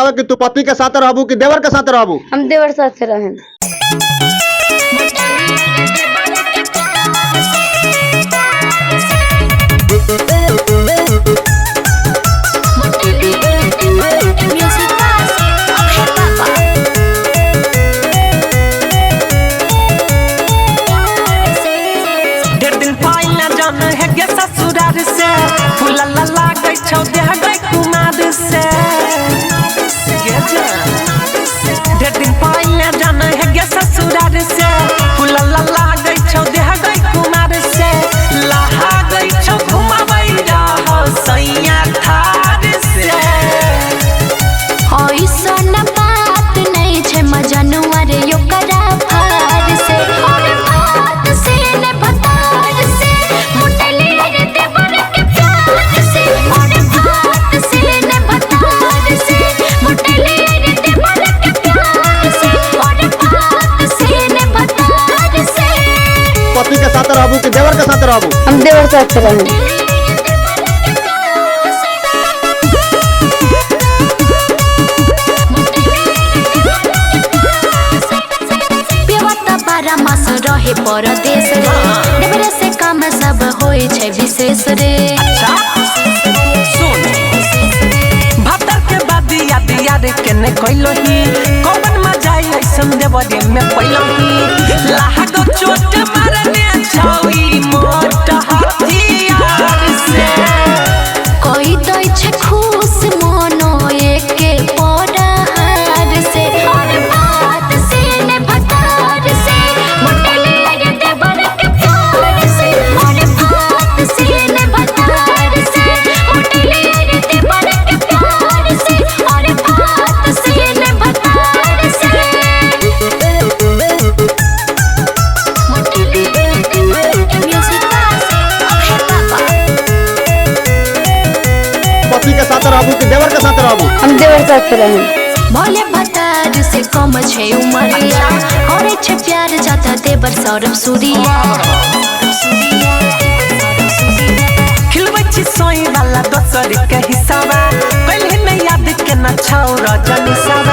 बताओ कि तू पति के साथ रहबू कि देवर के साथ रहबू? हम देवर साथ रहें। ससुरार से फूला लला गई छौ देह गई कुमार से ढेर दिन पहले जाना है गे ससुरार से फूला लला गई छौ देह गई कुमार से लहा गई छौ घुमावई रहो सैया थार से ऐसन बात नहीं छे मजनुआ रे यो करा फार से और बात से ने भतार से मुटले रे देवर के प्यार से और बात से ने भतार से मुटले रे देवर के प्यार से और बात से ने भतार से। पति के साथ रहबू कि देवर के साथ रहबू? हम देवर साथ रहें। रहे परदेश रे देवरे से काम सब होई छे विशेष रे। अच्छा सुन भतर के बाद याद याद केने कइलो ही कौन मजा ऐसन देवरे में पइलो ही लाहगो चोट मारने छाई मोट हथियार से कोई दै छे खुश मनो एके पड़ार से और बात से ने भतार से मुटले रे देवर के प्यार से और बात से ने भतार से मुटले रे देवर के प्यार से और बात से ने भतार से मुटले रे देवर के म्यूजिक से अक्षय पापा। पति के साथ रहबू कि देवर के साथ रहबू? हम देवर साथ रहें। भोले भतार से कम छे उमरिया करे छे प्यार जाता देवर सौरभ सूर्या। खिलबै छी सोई वाला दोसर के हिस्सा पहले नहीं याद के न छौ रजनी सब